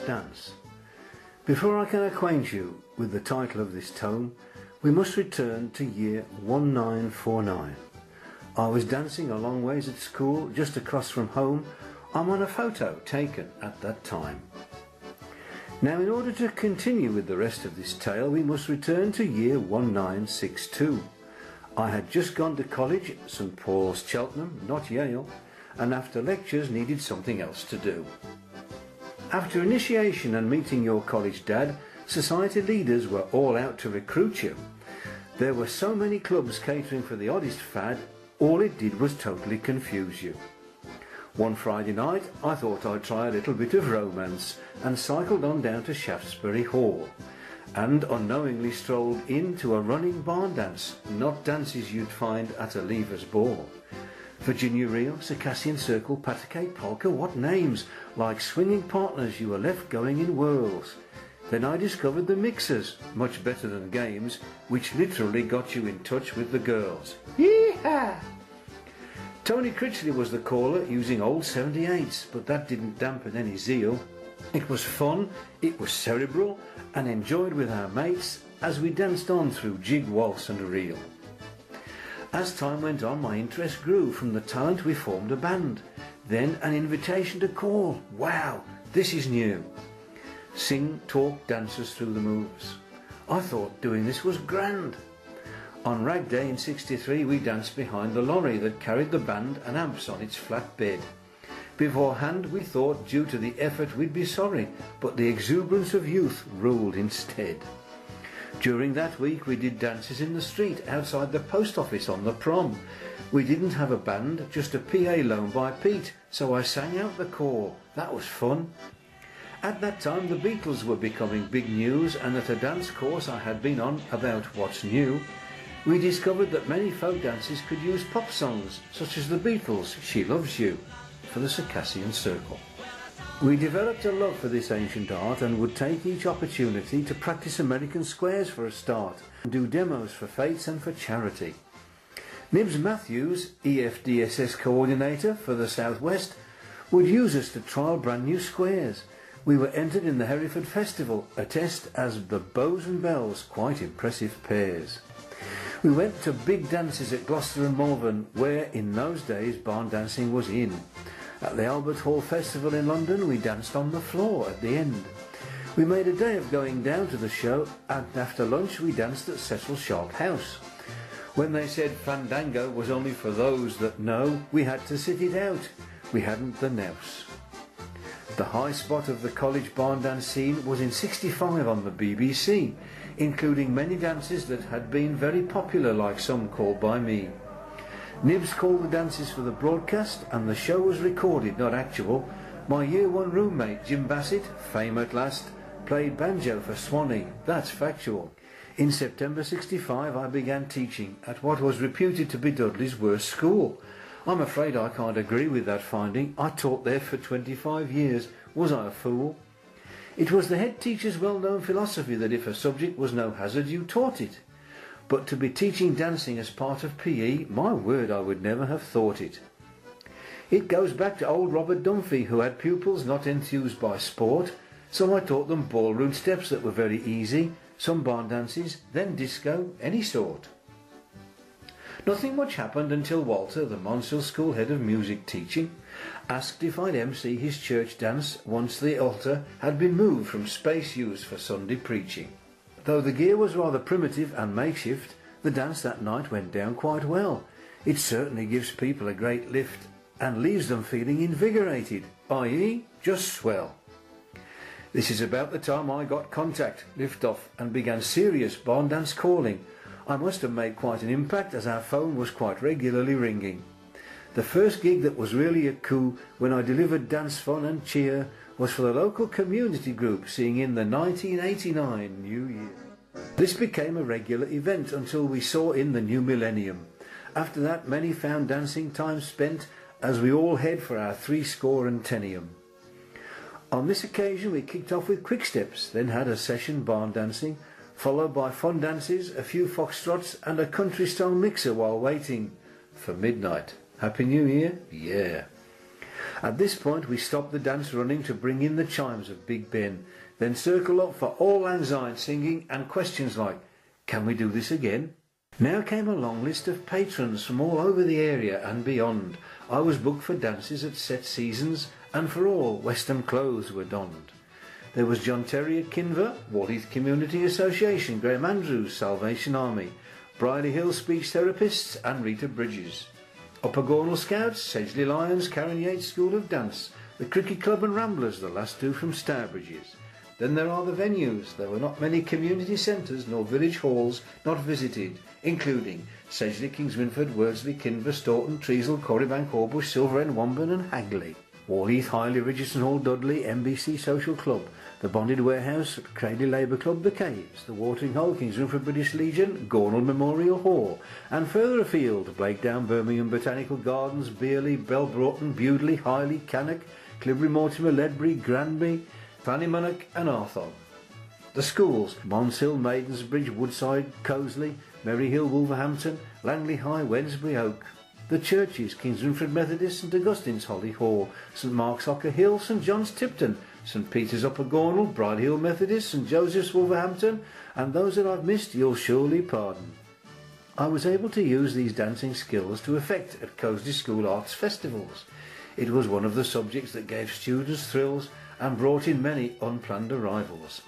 dance. Before I can acquaint you with the title of this tome, we must return to year 1949. I was dancing a long ways at school, just across from home. I'm on a photo taken at that time. Now, in order to continue with the rest of this tale, we must return to year 1962. I had just gone to college at St Paul's, Cheltenham, not Yale, and after lectures needed something else to do. After initiation and meeting your college dad, society leaders were all out to recruit you. There were so many clubs catering for the oddest fad, all it did was totally confuse you. One Friday night I thought I'd try a little bit of romance and cycled on down to Shaftesbury Hall and unknowingly strolled into a running barn dance, not dances you'd find at a leavers ball. Virginia Reel, Circassian Circle, Patacate Polka, what names! Like swinging partners you were left going in whirls. Then I discovered the mixers, much better than games, which literally got you in touch with the girls. Yee-haw! Tony Critchley was the caller using old 78s, but that didn't dampen any zeal. It was fun, it was cerebral, and enjoyed with our mates as we danced on through jig, waltz and reel. As time went on, my interest grew. From the talent we formed a band. Then an invitation to call. Wow, this is new. Sing, talk, dance us through the moves. I thought doing this was grand. On Rag Day in '63 we danced behind the lorry that carried the band and amps on its flat bed. Beforehand we thought due to the effort we'd be sorry, but the exuberance of youth ruled instead. During that week we did dances in the street outside the post office on the prom. We didn't have a band, just a PA loaned by Pete, so I sang out the call. That was fun. At that time the Beatles were becoming big news, and at a dance course I had been on about what's new, we discovered that many folk dances could use pop songs, such as the Beatles' She Loves You, for the Circassian Circle. We developed a love for this ancient art and would take each opportunity to practice American squares for a start, and do demos for fetes and for charity. Nibs Matthews, EFDSS coordinator for the Southwest, would use us to trial brand new squares. We were entered in the Hereford Festival, a test as the Bows and Bells, quite impressive pairs. We went to big dances at Gloucester and Malvern, where in those days barn dancing was in. At the Albert Hall Festival in London we danced on the floor at the end. We made a day of going down to the show, and after lunch we danced at Cecil Sharp House. When they said Fandango was only for those that know, we had to sit it out. We hadn't the nous. The high spot of the college barn dance scene was in '65 on the BBC, including many dances that had been very popular, like Some Called By Me. Nibs called the dances for the broadcast, and the show was recorded, not actual. My year one roommate, Jim Bassett, fame at last, played banjo for Swanee. That's factual. In September '65 I began teaching at what was reputed to be Dudley's worst school. I'm afraid I can't agree with that finding. I taught there for 25 years. Was I a fool? It was the head teacher's well-known philosophy that if a subject was no hazard, you taught it. But to be teaching dancing as part of PE, my word, I would never have thought it. It goes back to old Robert Dunphy, who had pupils not enthused by sport, so I taught them ballroom steps that were very easy, some barn dances, then disco, any sort. Nothing much happened until Walter, the Monsell School head of music teaching, asked if I'd MC his church dance once the altar had been moved from space used for Sunday preaching. Though the gear was rather primitive and makeshift, the dance that night went down quite well. It certainly gives people a great lift and leaves them feeling invigorated, i.e. just swell. This is about the time I got contact, lift-off, and began serious barn dance calling. I must have made quite an impact, as our phone was quite regularly ringing. The first gig that was really a coup, when I delivered dance fun and cheer, was for the local community group seeing in the 1989 New Year. This became a regular event until we saw in the new millennium. After that many found dancing time spent as we all head for our 70 On this occasion we kicked off with quick steps, then had a session barn dancing, followed by fun dances, a few foxtrots and a country style mixer while waiting for midnight. Happy New Year? Yeah. At this point we stopped the dance running to bring in the chimes of Big Ben, then circle up for Auld Lang Syne singing and questions like, can we do this again? Now came a long list of patrons from all over the area and beyond. I was booked for dances at set seasons, and for all Western clothes were donned. There was John Terry at Kinver, Walheath Community Association, Graham Andrews, Salvation Army, Bridie Hill Speech Therapists and Rita Bridges. Upper Gornal Scouts, Sedgley Lions, Karen Yates School of Dance, the Cricket Club and Ramblers, the last two from Stourbridges. Then there are the venues. There were not many community centres nor village halls not visited, including Sedgley, Kingswinford, Worsley, Kinver, Staunton, Treasil, Corrybank, Horbush, Silverend, Womben and Hagley. Warheath, Highley, Richardson Hall, Dudley, MBC Social Club, the Bonded Warehouse, Cradley Labour Club, the Caves, the Watering Hole, Kingswinford British Legion, Gornal Memorial Hall, and further afield, Blakedown, Birmingham Botanical Gardens, Beerley, Belbroughton, Bewdley, Highley, Cannock, Clibbery, Mortimer, Ledbury, Granby, Fannymonnock and Arthog. The schools, Monsill, Maidensbridge, Woodside, Coseley, Merryhill, Wolverhampton, Langley High, Wednesbury, Oak. The churches, Kingswinford Methodist, St Augustine's, Holly Hall, St Mark's, Ocker Hill, St John's, Tipton, St Peter's, Upper Gornal, Bride Hill Methodist, St Joseph's, Wolverhampton, and those that I've missed you'll surely pardon. I was able to use these dancing skills to effect at Coseley School Arts festivals. It was one of the subjects that gave students thrills and brought in many unplanned arrivals.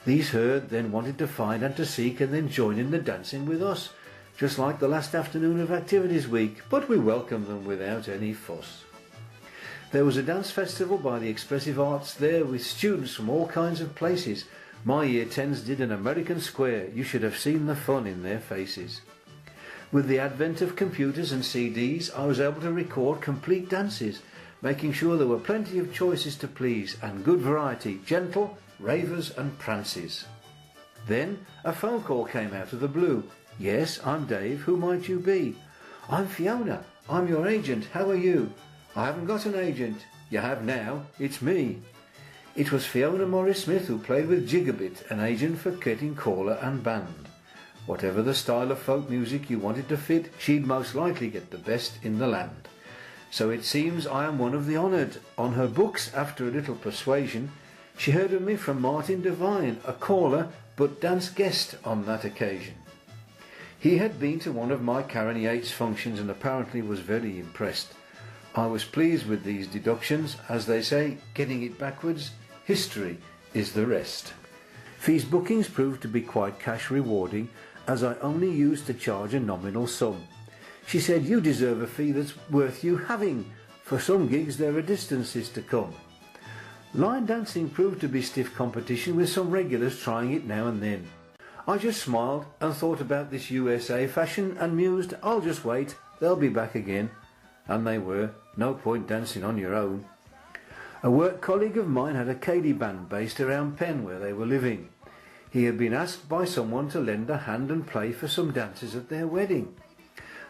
These heard, then wanted to find and to seek and then join in the dancing with us, just like the last afternoon of Activities Week, but we welcomed them without any fuss. There was a dance festival by the Expressive Arts there with students from all kinds of places. My Year 10s did an American Square. You should have seen the fun in their faces. With the advent of computers and CDs, I was able to record complete dances, making sure there were plenty of choices to please and good variety, gentle, ravers and prances. Then a phone call came out of the blue. Yes, I'm Dave, who might you be? I'm Fiona, I'm your agent, how are you? I haven't got an agent. You have now, it's me. It was Fiona Morris Smith who played with Gigabit, an agent for getting caller and band. Whatever the style of folk music you wanted to fit, she'd most likely get the best in the land. So it seems I am one of the honoured. On her books, after a little persuasion, she heard of me from Martin Devine, a caller but dance guest on that occasion. He had been to one of my Karen Yates functions and apparently was very impressed. I was pleased with these deductions. As they say, getting it backwards, history is the rest. Fee's bookings proved to be quite cash rewarding, as I only used to charge a nominal sum. She said, you deserve a fee that's worth you having. For some gigs there are distances to come. Line dancing proved to be stiff competition with some regulars trying it now and then. I just smiled and thought about this USA fashion and mused, I'll just wait, they'll be back again. And they were. No point dancing on your own. A work colleague of mine had a Cady band based around Penn where they were living. He had been asked by someone to lend a hand and play for some dances at their wedding.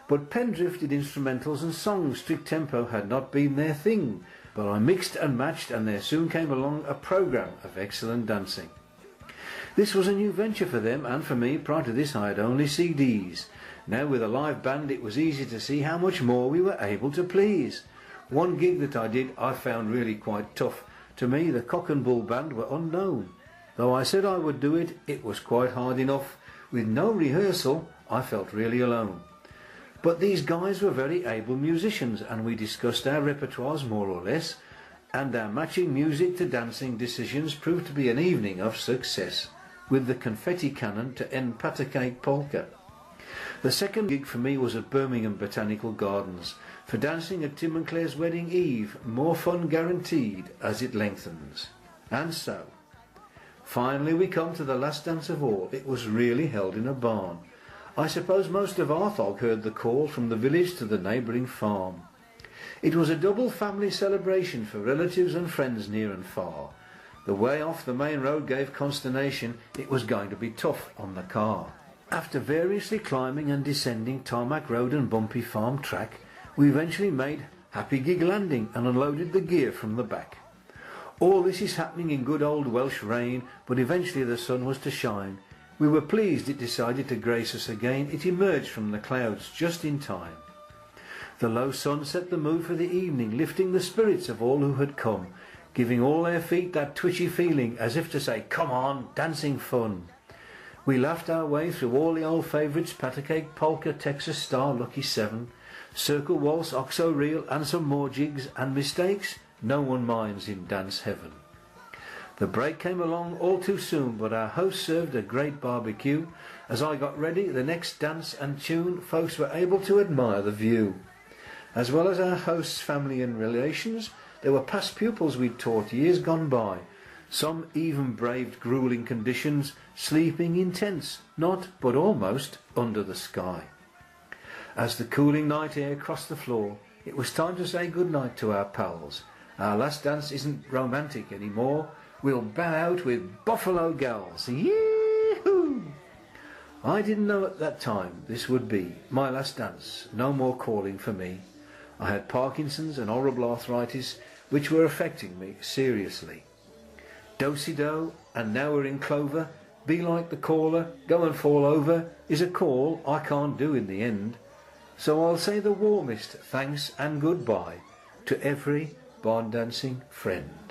But Pendrift did instrumentals and songs. Strict tempo had not been their thing. But I mixed and matched and there soon came along a programme of excellent dancing. This was a new venture for them and for me. Prior to this I had only CDs. Now with a live band it was easy to see how much more we were able to please. One gig that I did I found really quite tough. To me the Cock and Bull Band were unknown. Though I said I would do it, it was quite hard enough. With no rehearsal I felt really alone. But these guys were very able musicians and we discussed our repertoires more or less, and our matching music to dancing decisions proved to be an evening of success, with the confetti cannon to end Patacake Polka. The second gig for me was at Birmingham Botanical Gardens, for dancing at Tim and Claire's wedding eve, more fun guaranteed as it lengthens. And so, finally we come to the last dance of all. It was really held in a barn. I suppose most of Arthog heard the call from the village to the neighbouring farm. It was a double family celebration for relatives and friends near and far. The way off the main road gave consternation. It was going to be tough on the car. After variously climbing and descending tarmac road and bumpy farm track, we eventually made Happy Gig Landing and unloaded the gear from the back. All this is happening in good old Welsh rain, but eventually the sun was to shine. We were pleased it decided to grace us again. It emerged from the clouds just in time. The low sun set the mood for the evening, lifting the spirits of all who had come, giving all their feet that twitchy feeling, as if to say, come on, dancing fun. We laughed our way through all the old favourites, Patter Cake, Polka, Texas Star, Lucky 7, Circle Waltz, Oxo Reel, and some more jigs, and mistakes no one minds in dance heaven. The break came along all too soon, but our host served a great barbecue. As I got ready, the next dance and tune, folks were able to admire the view. As well as our host's family and relations, there were past pupils we'd taught years gone by. Some even braved gruelling conditions, sleeping in tents, not but almost under the sky. As the cooling night air crossed the floor, it was time to say good night to our pals. Our last dance isn't romantic anymore. We'll bow out with Buffalo Gals. Yee-hoo! I didn't know at that time this would be my last dance. No more calling for me. I had Parkinson's and horrible arthritis, which were affecting me seriously. Do-si-do, and now we're in clover. Be like the caller, go and fall over, is a call I can't do in the end. So I'll say the warmest thanks and goodbye to every barn dancing friend.